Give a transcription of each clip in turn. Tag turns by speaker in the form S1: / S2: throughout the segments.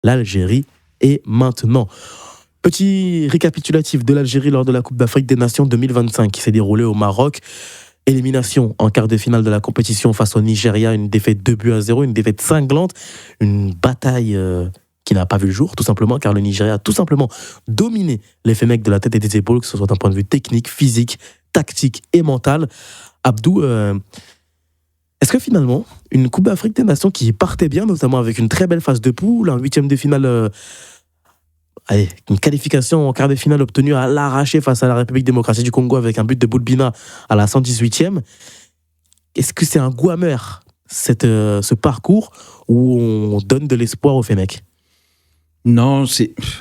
S1: l'Algérie est maintenant. Petit récapitulatif de l'Algérie lors de la Coupe d'Afrique des Nations 2025 qui s'est déroulée au Maroc. Élimination en quart de finale de la compétition face au Nigeria, une défaite 2-0, une défaite cinglante, une bataille qui n'a pas vu le jour, tout simplement, car le Nigeria a tout simplement dominé les Fennecs de la tête et des épaules, que ce soit d'un point de vue technique, physique, tactique et mental. Abdou, est-ce que finalement, une Coupe d'Afrique des Nations qui partait bien, notamment avec une très belle phase de poule, un huitième de finale, une qualification en quart de finale obtenue à l'arraché face à la République démocratique du Congo avec un but de Boulbina à la 118e, est-ce que c'est un goût amer, ce parcours où on donne de l'espoir aux Fennecs?
S2: Non,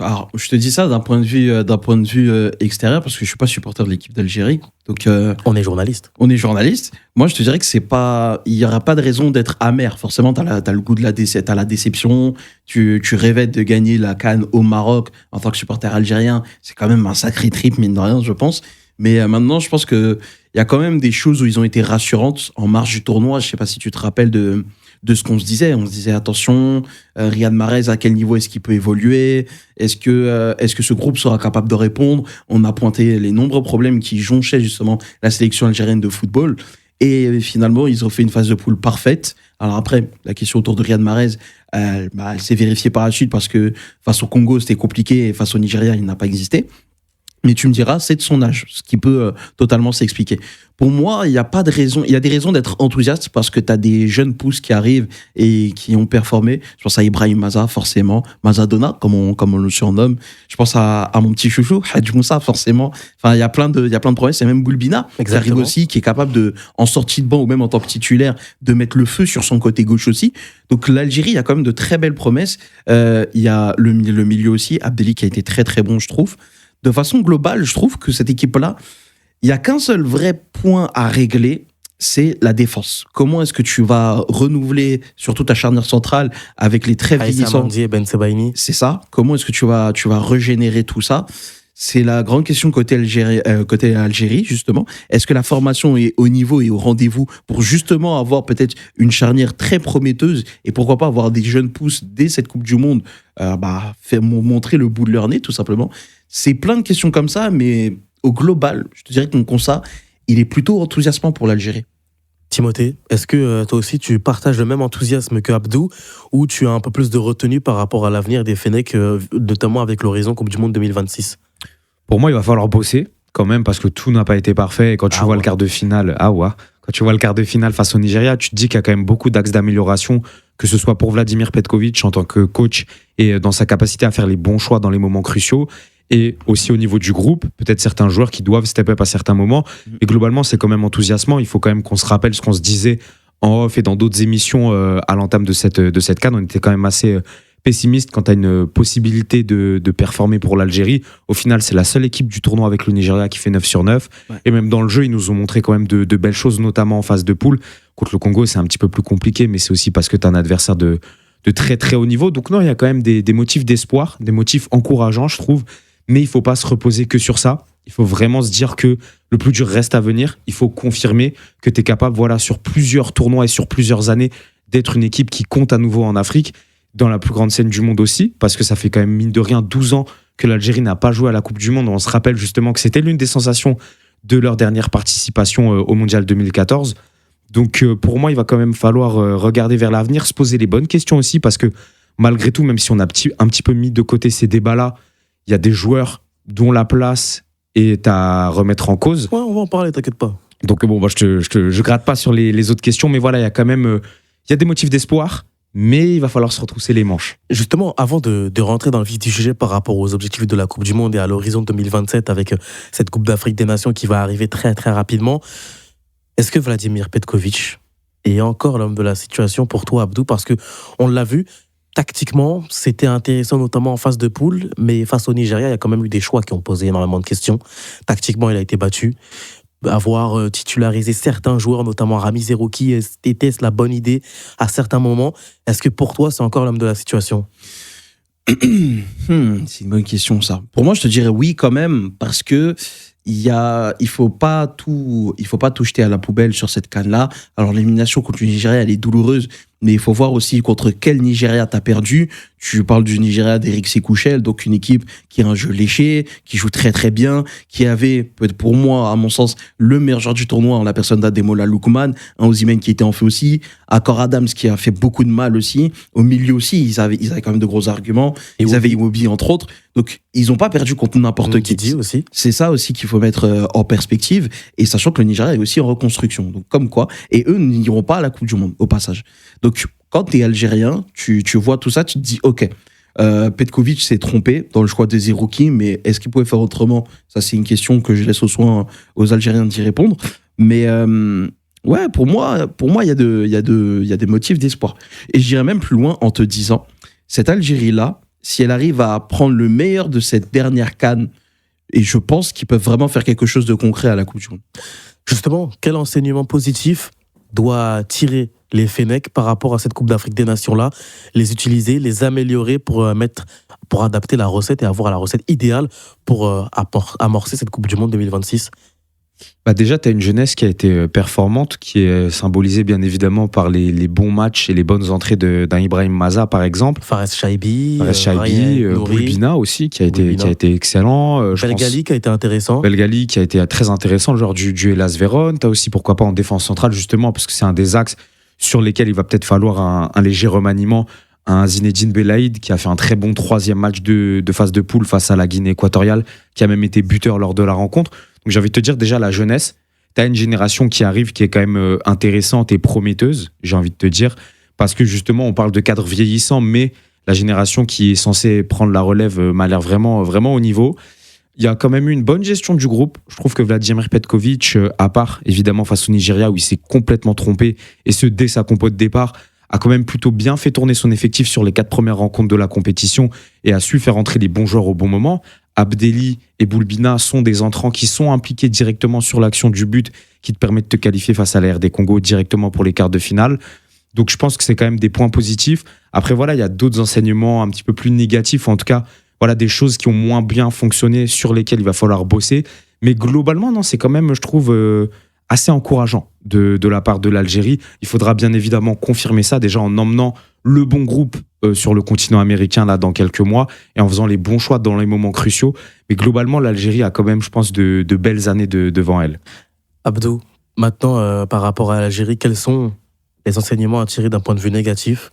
S2: alors, je te dis ça d'un point de vue extérieur parce que je suis pas supporter de l'équipe d'Algérie. Donc
S1: on est journaliste.
S2: On est journaliste. Moi, je te dirais que il y aura pas de raison d'être amer. Forcément, t'as le goût de la déception. Tu rêvais de gagner la CAN au Maroc en tant que supporter algérien. C'est quand même un sacré trip, mine de rien, je pense. Mais maintenant, je pense que il y a quand même des choses où ils ont été rassurantes en marge du tournoi. Je sais pas si tu te rappelles de ce qu'on se disait. On se disait, attention, Riyad Mahrez, à quel niveau est-ce qu'il peut évoluer? Est-ce que ce groupe sera capable de répondre? On a pointé les nombreux problèmes qui jonchaient justement la sélection algérienne de football. Et finalement, ils ont fait une phase de poule parfaite. Alors après, la question autour de Riyad Mahrez, elle s'est vérifiée par la suite parce que face au Congo, c'était compliqué et face au Nigeria, il n'a pas existé. Mais tu me diras, c'est de son âge, ce qui peut totalement s'expliquer. Pour moi, il y a pas de raison. Il y a des raisons d'être enthousiaste parce que tu as des jeunes pousses qui arrivent et qui ont performé. Je pense à Ibrahim Maza, forcément. Mazadona, comme on le surnomme. Je pense à mon petit chouchou, Hadj Moussa, forcément. Enfin, il y a plein de promesses. Il y a même Boulbina, qui arrive aussi, qui est capable en sortie de banc ou même en tant que titulaire, de mettre le feu sur son côté gauche aussi. Donc, l'Algérie, il y a quand même de très belles promesses. Il y a le milieu aussi, Abdelli, qui a été très, très bon, je trouve. De façon globale, je trouve que cette équipe-là, il n'y a qu'un seul vrai point à régler, c'est la défense. Comment est-ce que tu vas renouveler surtout ta charnière centrale avec les très vieillissants
S1: et Ben Sebaini.
S2: C'est ça. Comment est-ce que tu vas régénérer tout ça? C'est la grande question côté Algérie, justement. Est-ce que la formation est au niveau et au rendez-vous pour justement avoir peut-être une charnière très prometteuse et pourquoi pas avoir des jeunes pousses dès cette Coupe du Monde faire montrer le bout de leur nez, tout simplement. C'est plein de questions comme ça, mais au global, je te dirais que mon constat, il est plutôt enthousiasmant pour l'Algérie.
S1: Timothée, est-ce que toi aussi tu partages le même enthousiasme que Abdou ou tu as un peu plus de retenue par rapport à l'avenir des Fennecs, notamment avec l'horizon Coupe du Monde 2026?
S3: Pour moi, il va falloir bosser quand même parce que tout n'a pas été parfait. Et quand tu vois le quart de finale, quand tu vois le quart de finale face au Nigeria, tu te dis qu'il y a quand même beaucoup d'axes d'amélioration, que ce soit pour Vladimir Petkovic en tant que coach et dans sa capacité à faire les bons choix dans les moments cruciaux. Et aussi au niveau du groupe, peut-être certains joueurs qui doivent step up à certains moments. Et globalement, c'est quand même enthousiasmant. Il faut quand même qu'on se rappelle ce qu'on se disait en off et dans d'autres émissions à l'entame de cette CAN. On était quand même assez pessimiste quant à une possibilité de performer pour l'Algérie. Au final, c'est la seule équipe du tournoi avec le Nigeria qui fait 9 sur 9. Ouais. Et même dans le jeu, ils nous ont montré quand même de belles choses, notamment en phase de poule. Contre le Congo, c'est un petit peu plus compliqué, mais c'est aussi parce que tu as un adversaire de très très haut niveau. Donc non, il y a quand même des motifs d'espoir, des motifs encourageants, je trouve. Mais il ne faut pas se reposer que sur ça. Il faut vraiment se dire que le plus dur reste à venir. Il faut confirmer que tu es capable, sur plusieurs tournois et sur plusieurs années, d'être une équipe qui compte à nouveau en Afrique, dans la plus grande scène du monde aussi, parce que ça fait quand même, mine de rien, 12 ans que l'Algérie n'a pas joué à la Coupe du Monde. On se rappelle justement que c'était l'une des sensations de leur dernière participation au Mondial 2014. Donc pour moi, il va quand même falloir regarder vers l'avenir, se poser les bonnes questions aussi, parce que malgré tout, même si on a un petit peu mis de côté ces débats-là, il y a des joueurs dont la place est à remettre en cause.
S1: Ouais, on va en parler, t'inquiète pas.
S3: Donc je gratte pas sur les autres questions, mais voilà, il y a quand même il y a des motifs d'espoir, mais il va falloir se retrousser les manches.
S1: Justement, avant de rentrer dans le vif du sujet par rapport aux objectifs de la Coupe du Monde et à l'horizon 2027 avec cette Coupe d'Afrique des Nations qui va arriver très très rapidement, est-ce que Vladimir Petkovic est encore l'homme de la situation pour toi, Abdou? Parce qu'on l'a vu, tactiquement, c'était intéressant, notamment en phase de poule, mais face au Nigeria, il y a quand même eu des choix qui ont posé énormément de questions. Tactiquement, il a été battu. Avoir titularisé certains joueurs, notamment Rami Zerouki, était-ce la bonne idée à certains moments? Est-ce que pour toi, c'est encore l'homme de la situation?
S2: C'est une bonne question, ça. Pour moi, je te dirais oui quand même, parce que il faut pas tout jeter à la poubelle sur cette CAN-là. Alors, l'élimination contre le Nigeria, elle est douloureuse. mais il faut voir aussi contre quel Nigeria t'as perdu. Tu parles du Nigeria d'Eric Sekouchel, donc une équipe qui a un jeu léché, qui joue très très bien, qui avait, pour moi, à mon sens, le meilleur joueur du tournoi en la personne d'Ademola Lookman, un Osimhen qui était en feu aussi, Akor Adams qui a fait beaucoup de mal aussi, au milieu aussi, ils avaient quand même de gros arguments,
S1: Et
S2: ils avaient Iwobi entre autres, donc ils n'ont pas perdu contre n'importe qui.
S1: Dit aussi.
S2: C'est ça aussi qu'il faut mettre en perspective, et sachant que le Nigeria est aussi en reconstruction, donc comme quoi, et eux n'iront pas à la Coupe du Monde, au passage. Donc quand tu es algérien, tu vois tout ça, tu te dis ok, Petkovic s'est trompé dans le choix des rookies, mais est-ce qu'il pouvait faire autrement? Ça, c'est une question que je laisse aux Algériens d'y répondre. Mais ouais, pour moi, il y a des motifs d'espoir. Et j'irais même plus loin en te disant, cette Algérie-là, si elle arrive à prendre le meilleur de cette dernière CAN, et je pense qu'ils peuvent vraiment faire quelque chose de concret à la Coupe du Monde.
S1: Justement, quel enseignement positif doit tirer les Fennecs par rapport à cette Coupe d'Afrique des Nations-là, les utiliser, les améliorer pour adapter la recette et avoir la recette idéale pour amorcer cette Coupe du Monde 2026?
S3: Bah déjà, tu as une jeunesse qui a été performante, qui est symbolisée bien évidemment par les bons matchs et les bonnes entrées d'un Ibrahim Maza, par exemple.
S1: Fares Chaibi,
S3: Boulbina aussi, qui a été excellent.
S1: Belgali qui a été intéressant.
S3: Belgali qui a été très intéressant, le joueur du Hellas Vérone. Tu as aussi, pourquoi pas, en défense centrale, justement, parce que c'est un des axes sur lesquels il va peut-être falloir un léger remaniement. Un Zinedine Belaïd qui a fait un très bon 3e match de phase de poule face à la Guinée équatoriale, qui a même été buteur lors de la rencontre. Donc j'ai envie de te dire, déjà, la jeunesse, tu as une génération qui arrive qui est quand même intéressante et prometteuse, j'ai envie de te dire, parce que justement, on parle de cadre vieillissant, mais la génération qui est censée prendre la relève m'a l'air vraiment, vraiment au niveau. Il y a quand même eu une bonne gestion du groupe. Je trouve que Vladimir Petkovic, à part évidemment face au Nigeria où il s'est complètement trompé, et ce dès sa compo de départ, a quand même plutôt bien fait tourner son effectif sur les 4 premières rencontres de la compétition et a su faire entrer les bons joueurs au bon moment. Abdelli et Boulbina sont des entrants qui sont impliqués directement sur l'action du but qui te permet de te qualifier face à la RD Congo directement pour les quarts de finale. Donc je pense que c'est quand même des points positifs. Après voilà, il y a d'autres enseignements un petit peu plus négatifs, en tout cas voilà, des choses qui ont moins bien fonctionné sur lesquelles il va falloir bosser. Mais globalement, non, c'est quand même, je trouve, assez encourageant de la part de l'Algérie. Il faudra bien évidemment confirmer ça déjà en emmenant le bon groupe sur le continent américain là dans quelques mois et en faisant les bons choix dans les moments cruciaux. Mais globalement, l'Algérie a quand même, je pense, de belles années devant elle.
S1: Abdou, maintenant, par rapport à l'Algérie, quels sont les enseignements à tirer d'un point de vue négatif,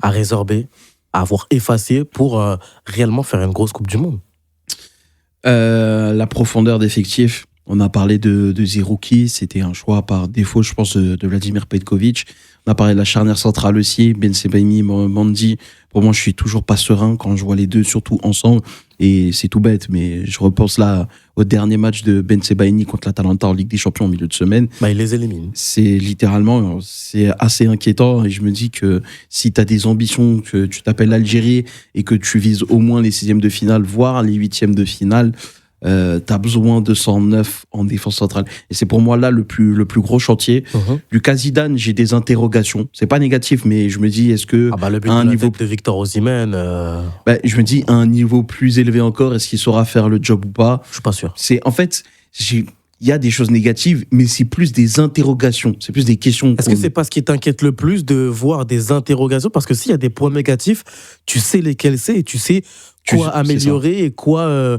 S1: à résorber, à avoir effacé pour réellement faire une grosse Coupe du Monde?
S2: La profondeur d'effectifs. On a parlé de Zerouki, c'était un choix par défaut, je pense, de Vladimir Petkovic. On a parlé de la charnière centrale aussi, Ben Sebaini, Mandi. Pour moi, je suis toujours pas serein quand je vois les deux, surtout ensemble. Et c'est tout bête, mais je repense là au dernier match de Ben Sebaini contre l'Atalanta en Ligue des Champions en milieu de semaine.
S1: Bah, il les élimine.
S2: C'est assez inquiétant. Et je me dis que si tu as des ambitions, que tu t'appelles l'Algérie et que tu vises au moins les 16e de finale, voire les 8e de finale, t'as besoin de 109 en défense centrale. Et c'est pour moi là le plus gros chantier. Lucas Zidane, j'ai des interrogations. C'est pas négatif, mais je me dis, est-ce que
S1: le but
S2: à un
S1: de la
S2: niveau
S1: tête de Victor Osimhen,
S2: je me dis, à un niveau plus élevé encore, est-ce qu'il saura faire le job ou pas?
S1: je suis pas sûr.
S2: En fait, il y a des choses négatives, mais c'est plus des interrogations. C'est plus des questions.
S1: Est-ce que c'est pas ce qui t'inquiète le plus de voir des interrogations? Parce que s'il y a des points négatifs, tu sais lesquels c'est et tu sais quoi améliorer et quoi...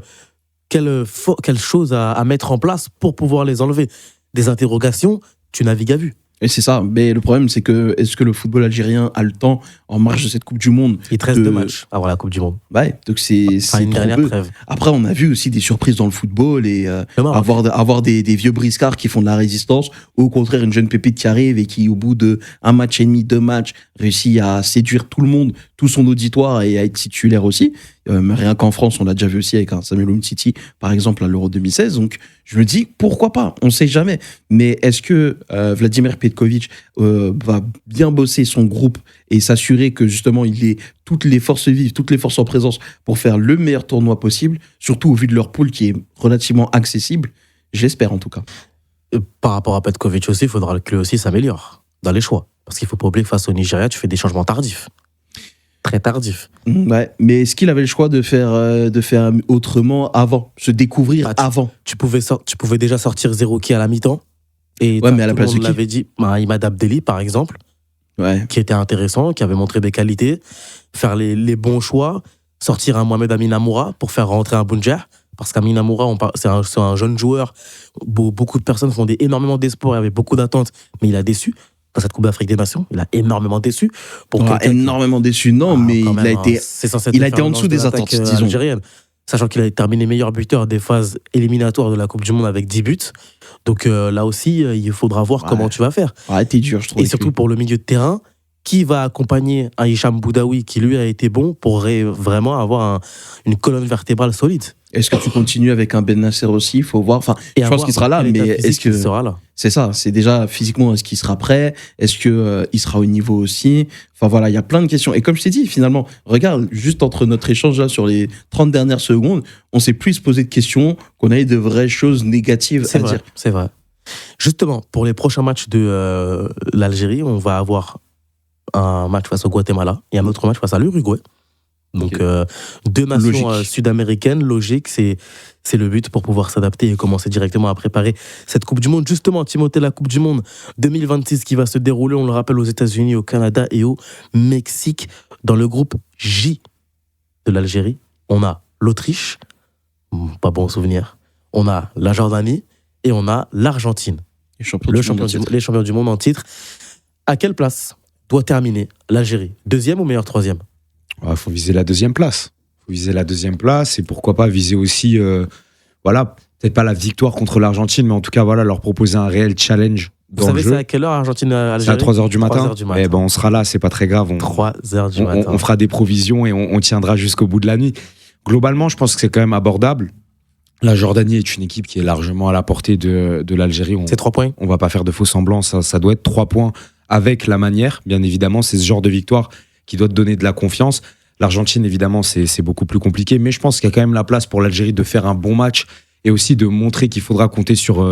S1: Quelle chose à mettre en place pour pouvoir les enlever. Des interrogations, tu navigues à vue.
S2: Et c'est ça. Mais le problème, c'est que est-ce que le football algérien a le temps, en marge de cette Coupe du Monde?
S1: Il te reste 2 matchs avant la Coupe du Monde.
S2: Ouais, donc c'est
S1: une dernière trêve.
S2: Après, on a vu aussi des surprises dans le football et avoir des vieux briscards qui font de la résistance, ou au contraire une jeune pépite qui arrive et qui, au bout de 1 match et demi, 2 matchs, réussit à séduire tout le monde, tout son auditoire et à être titulaire aussi. Rien qu'en France, on l'a déjà vu aussi avec un Samuel Umtiti, par exemple, à l'Euro 2016. Donc, je me dis, pourquoi pas? On ne sait jamais. Mais est-ce que Vladimir Petkovic va bien bosser son groupe et s'assurer que, justement, il ait toutes les forces vives, toutes les forces en présence pour faire le meilleur tournoi possible, surtout au vu de leur poule qui est relativement accessible? J'espère, en tout cas.
S1: Par rapport à Petkovic aussi, il faudra que lui aussi s'améliore dans les choix. Parce qu'il ne faut pas oublier que face au Nigeria, tu fais des changements tardifs. Très tardif.
S2: Ouais, mais est-ce qu'il avait le choix de faire autrement avant, se découvrir avant?
S1: Tu pouvais déjà sortir Zerouki à la mi-temps. Et
S2: mais à la place de qui?
S1: l'avait dit, Imad Abdelli, par exemple.
S2: Ouais.
S1: qui était intéressant, qui avait montré des qualités, faire les bons choix, sortir un Mohamed Amin Amoura pour faire rentrer un Bounjah. Parce qu'Amin Amoura, c'est un jeune joueur. Beaucoup de personnes font énormément d'espoir et avaient beaucoup d'attentes, mais il a déçu. Dans cette Coupe d'Afrique des Nations, il a énormément déçu.
S2: Énormément déçu, non, mais
S1: quand même,
S2: il a été en dessous des attentes, disons.
S1: Algériennes. Sachant qu'il a terminé meilleur buteur des phases éliminatoires de la Coupe du Monde avec 10 buts. Donc là aussi, il faudra voir comment tu vas faire.
S2: Ouais, t'es dur, je trouve.
S1: Et surtout pour le milieu de terrain, qui va accompagner un Hicham Boudaoui qui lui a été bon pour vraiment avoir une colonne vertébrale solide.
S2: Est-ce que tu continues avec un Ben Nasser aussi? Il faut voir. Enfin, je pense qu'il sera là, mais est-ce que.
S1: Sera là.
S2: C'est ça, c'est déjà physiquement, est-ce qu'il sera prêt? Est-ce qu'il sera au niveau aussi? Enfin voilà, il y a plein de questions. Et comme je t'ai dit, finalement, regarde, juste entre notre échange là sur les 30 dernières secondes, on s'est plus posé de questions qu'on avait de vraies choses négatives à dire.
S1: C'est vrai. Justement, pour les prochains matchs de l'Algérie, on va avoir un match face au Guatemala et un autre match face à l'Uruguay. Donc, deux nations sud-américaines, logique, c'est le but pour pouvoir s'adapter et commencer directement à préparer cette Coupe du Monde. Justement, Timothée, la Coupe du Monde 2026 qui va se dérouler, on le rappelle, aux États-Unis, au Canada et au Mexique. Dans le groupe J de l'Algérie, on a l'Autriche, pas bon souvenir, on a la Jordanie et on a l'Argentine. Les champions du monde en titre. À quelle place doit terminer l'Algérie? Deuxième ou meilleur troisième?
S3: Il faut viser la deuxième place. Et pourquoi pas viser aussi, peut-être pas la victoire contre l'Argentine, mais en tout cas, leur proposer un réel challenge dans le jeu. Vous savez,
S1: c'est à quelle heure Argentine-Algérie?
S3: C'est à 3h du matin. On sera là, c'est pas très grave.
S1: 3h du matin.
S3: On fera des provisions et on tiendra jusqu'au bout de la nuit. Globalement, je pense que c'est quand même abordable. La Jordanie est une équipe qui est largement à la portée de l'Algérie.
S1: C'est 3 points.
S3: On va pas faire de faux semblants, ça doit être 3 points avec la manière, bien évidemment. C'est ce genre de victoire qui doit te donner de la confiance. L'Argentine, évidemment, c'est beaucoup plus compliqué, mais je pense qu'il y a quand même la place pour l'Algérie de faire un bon match et aussi de montrer qu'il faudra compter sur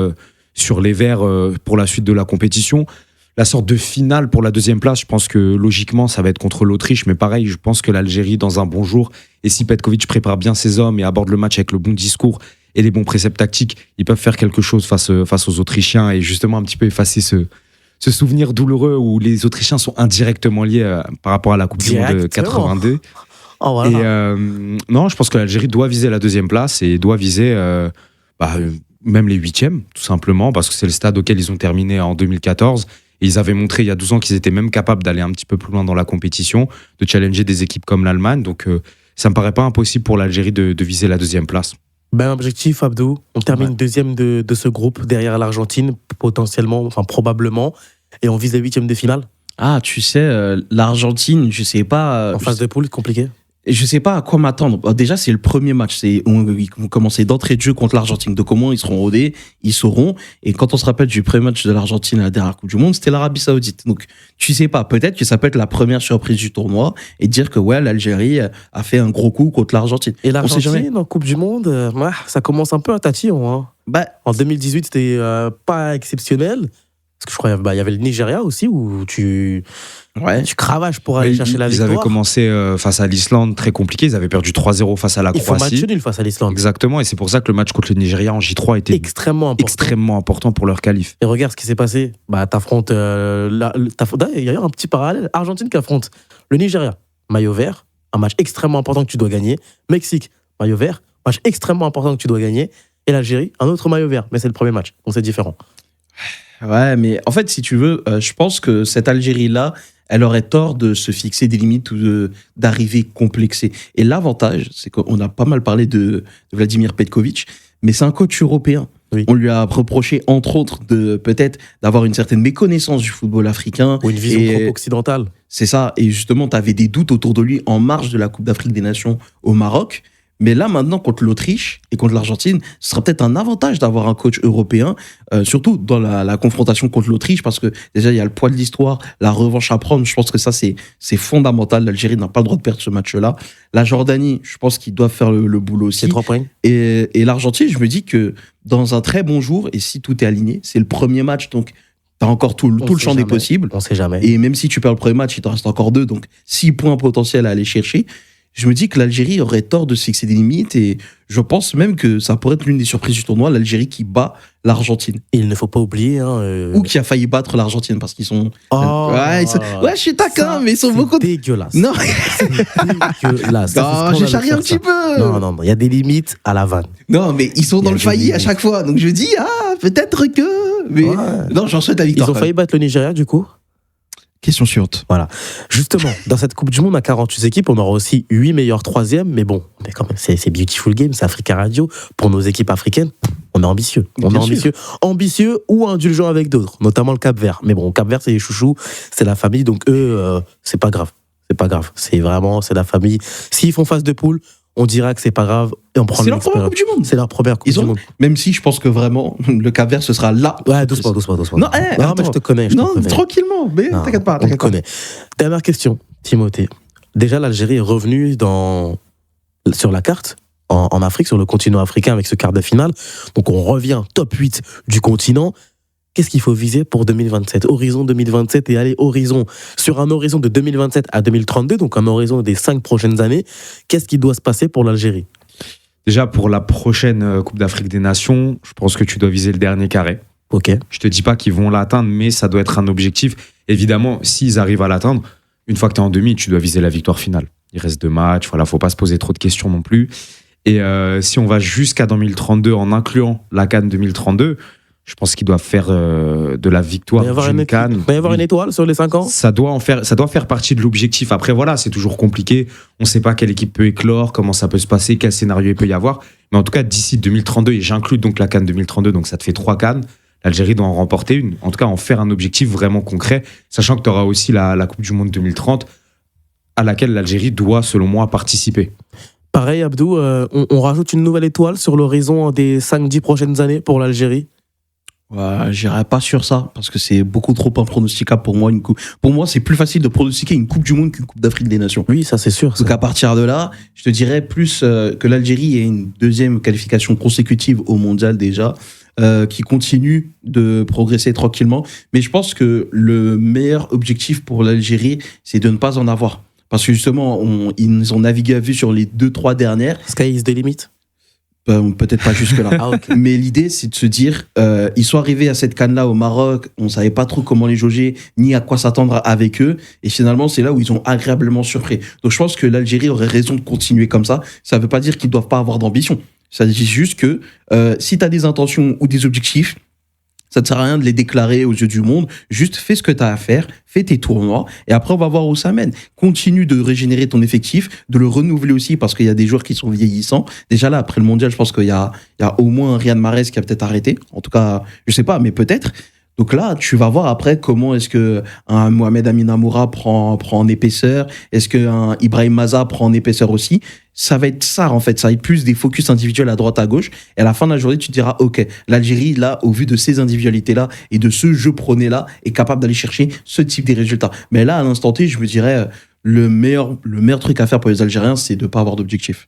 S3: les Verts pour la suite de la compétition. La sorte de finale pour la deuxième place, je pense que logiquement, ça va être contre l'Autriche, mais pareil, je pense que l'Algérie, dans un bon jour, et si Petkovic prépare bien ses hommes et aborde le match avec le bon discours et les bons préceptes tactiques, ils peuvent faire quelque chose face aux Autrichiens et justement un petit peu effacer ce souvenir douloureux où les Autrichiens sont indirectement liés par rapport à la Coupe du Monde de 82.
S1: Oh, voilà.
S3: Et non, je pense que l'Algérie doit viser la deuxième place et doit viser même les 8e, tout simplement, parce que c'est le stade auquel ils ont terminé en 2014. Et ils avaient montré il y a 12 ans qu'ils étaient même capables d'aller un petit peu plus loin dans la compétition, de challenger des équipes comme l'Allemagne. Donc ça me paraît pas impossible pour l'Algérie de viser la deuxième place.
S1: Objectif, Abdou, on termine deuxième de ce groupe derrière l'Argentine, potentiellement, enfin probablement, et on vise les 8e de finale.
S2: Ah, tu sais, l'Argentine, je sais pas.
S1: En phase de poule, compliqué.
S2: Je sais pas à quoi m'attendre. Déjà, c'est le premier match. Ils vont commencer d'entrée de jeu contre l'Argentine. De comment ils seront rodés, ils sauront. Et quand on se rappelle du premier match de l'Argentine à la dernière Coupe du Monde, c'était l'Arabie Saoudite. Donc, tu sais pas. Peut-être que ça peut être la première surprise du tournoi et dire que l'Algérie a fait un gros coup contre l'Argentine.
S1: Et l'Argentine en Coupe du Monde, ça commence un peu à tatillon. En 2018, c'était pas exceptionnel. Parce que je crois qu'il y avait le Nigeria aussi où tu cravaches pour aller chercher la victoire.
S3: Ils avaient commencé face à l'Islande très compliqué. Ils avaient perdu 3-0 face à la Croatie.
S1: Ils font match nul face à l'Islande.
S3: Exactement. Et c'est pour ça que le match contre le Nigeria en J3 était
S1: extrêmement
S3: important pour leur qualif.
S1: Et regarde ce qui s'est passé. T'affrontes. Il y a eu un petit parallèle. Argentine qui affronte le Nigeria. Maillot vert. Un match extrêmement important que tu dois gagner. Mexique. Maillot vert. Match extrêmement important que tu dois gagner. Et l'Algérie. Un autre maillot vert. Mais c'est le premier match. Donc c'est différent.
S2: Ouais, mais en fait, si tu veux, je pense que cette Algérie-là, elle aurait tort de se fixer des limites ou d'arriver complexée. Et l'avantage, c'est qu'on a pas mal parlé de Vladimir Petkovic, mais c'est un coach européen. Oui. On lui a reproché, entre autres, peut-être d'avoir une certaine méconnaissance du football africain.
S1: Ou une vision trop occidentale.
S2: C'est ça. Et justement, tu avais des doutes autour de lui en marge de la Coupe d'Afrique des Nations au Maroc. Mais là, maintenant, contre l'Autriche et contre l'Argentine, ce sera peut-être un avantage d'avoir un coach européen, surtout dans la confrontation contre l'Autriche, parce que déjà, il y a le poids de l'histoire, la revanche à prendre. Je pense que ça, c'est fondamental. L'Algérie n'a pas le droit de perdre ce match-là. La Jordanie, je pense qu'ils doivent faire le boulot aussi.
S1: C'est 3 points.
S2: Et l'Argentine, je me dis que dans un très bon jour, et si tout est aligné, c'est le premier match, donc t'as encore tout le champ des possibles.
S1: On sait jamais.
S2: Et même si tu perds le premier match, il t'en reste encore 2, donc 6 points potentiels à aller chercher. je me dis que l'Algérie aurait tort de se fixer des limites et je pense même que ça pourrait être l'une des surprises du tournoi, l'Algérie qui bat l'Argentine.
S1: Et il ne faut pas oublier.
S2: Ou qui a failli battre l'Argentine parce qu'ils sont.
S1: Oh,
S2: ouais, je suis taquin, mais ils sont beaucoup.
S1: Dégueulasse.
S2: Non,
S1: C'est dégueulasse.
S2: non, j'ai charrié un petit peu.
S1: Non, il y a des limites à la vanne.
S2: Non, mais ils sont dans le failli à chaque fois. Donc je dis, peut-être que. Mais
S1: Ouais.
S2: non, j'en souhaite la
S1: Ils
S2: victoire.
S1: ont failli battre le Nigeria, du coup.
S2: Question suivante.
S1: Voilà. Justement, dans cette Coupe du Monde à 48 équipes, on aura aussi 8 meilleurs troisièmes. Mais bon, mais quand même, c'est Beautiful Game, c'est Africa Radio. Pour nos équipes africaines, on est ambitieux. On
S2: Bien
S1: est ambitieux. Ambitieux ou indulgent avec d'autres, notamment le Cap-Vert. Mais bon, le Cap-Vert, c'est les chouchous, c'est la famille. Donc eux, c'est pas grave. C'est pas grave. C'est la famille. S'ils font phase de poule, on dira que c'est pas grave. Et on prend
S2: C'est leur première Coupe du Monde.
S1: C'est leur première Coupe du Monde.
S2: Même si je pense que vraiment, le Cap-Vert, ce sera là.
S1: Ouais, doucement.
S2: Non,
S1: Mais je te connais.
S2: Non, tranquillement. Mais
S1: Non,
S2: t'inquiète pas.
S1: on te connaît. Dernière question, Timothée. Déjà, l'Algérie est revenue sur la carte, en Afrique, sur le continent africain, avec ce quart de finale. Donc, on revient top 8 du continent. Qu'est-ce qu'il faut viser pour 2027 ? Horizon 2027 et aller sur un horizon de 2027 à 2032, donc un horizon des 5 prochaines années. Qu'est-ce qui doit se passer pour l'Algérie ?
S3: Déjà, pour la prochaine Coupe d'Afrique des Nations, je pense que tu dois viser le dernier carré.
S1: Ok.
S3: Je te dis pas qu'ils vont l'atteindre, mais ça doit être un objectif. Évidemment, s'ils arrivent à l'atteindre, une fois que tu es en demi, tu dois viser la victoire finale. Il reste 2 matchs, voilà, faut pas se poser trop de questions non plus. Et si on va jusqu'à 2032 en incluant la CAN 2032, je pense qu'ils doivent faire de la victoire d'une CAN.
S1: Il va y avoir une étoile sur les 5 ans ?
S3: Ça doit faire partie de l'objectif. Après, voilà, c'est toujours compliqué. On ne sait pas quelle équipe peut éclore, comment ça peut se passer, quel scénario il peut y avoir. Mais en tout cas, d'ici 2032, et j'inclus donc la CAN 2032, donc ça te fait 3 CAN, l'Algérie doit en remporter une. En tout cas, en faire un objectif vraiment concret, sachant que tu auras aussi la Coupe du Monde 2030, à laquelle l'Algérie doit, selon moi, participer.
S1: Pareil, Abdou, on rajoute une nouvelle étoile sur l'horizon des 5-10 prochaines années pour l'Algérie ?
S2: Ouais, j'irai pas sur ça parce que c'est beaucoup trop impronosticable pour moi. Pour moi, c'est plus facile de pronostiquer une Coupe du Monde qu'une Coupe d'Afrique des Nations.
S1: Oui, ça c'est sûr.
S2: Donc à partir de là, je te dirais plus que l'Algérie ait une deuxième qualification consécutive au mondial déjà, qui continue de progresser tranquillement. Mais je pense que le meilleur objectif pour l'Algérie, c'est de ne pas en avoir. Parce que justement, ils ont navigué à vue sur les 2-3 dernières.
S1: Sky is the limit.
S2: Peut-être pas jusque-là.
S1: Ah, ok.
S2: Mais l'idée, c'est de se dire, ils sont arrivés à cette CAN-là au Maroc, on savait pas trop comment les jauger, ni à quoi s'attendre avec eux. Et finalement, c'est là où ils ont agréablement surpris. Donc je pense que l'Algérie aurait raison de continuer comme ça. Ça veut pas dire qu'ils doivent pas avoir d'ambition. Ça dit juste que si tu as des intentions ou des objectifs, ça ne sert à rien de les déclarer aux yeux du monde. Juste fais ce que tu as à faire, fais tes tournois, et après on va voir où ça mène. Continue de régénérer ton effectif, de le renouveler aussi, parce qu'il y a des joueurs qui sont vieillissants. Déjà là, après le mondial, je pense qu'il y a au moins un Riyad Mahrez qui a peut-être arrêté. En tout cas, je sais pas, mais peut-être. Donc là, tu vas voir après comment est-ce que un Mohamed Amin Amoura prend en épaisseur, est-ce qu'un Ibrahim Maza prend en épaisseur aussi. Ça va être ça, en fait. Ça va être plus des focus individuels à droite, à gauche. Et à la fin de la journée, tu te diras, OK, l'Algérie, là, au vu de ces individualités-là et de ce jeu prôné-là, est capable d'aller chercher ce type de résultats. Mais là, à l'instant T, je me dirais, le meilleur truc à faire pour les Algériens, c'est de ne pas avoir d'objectif.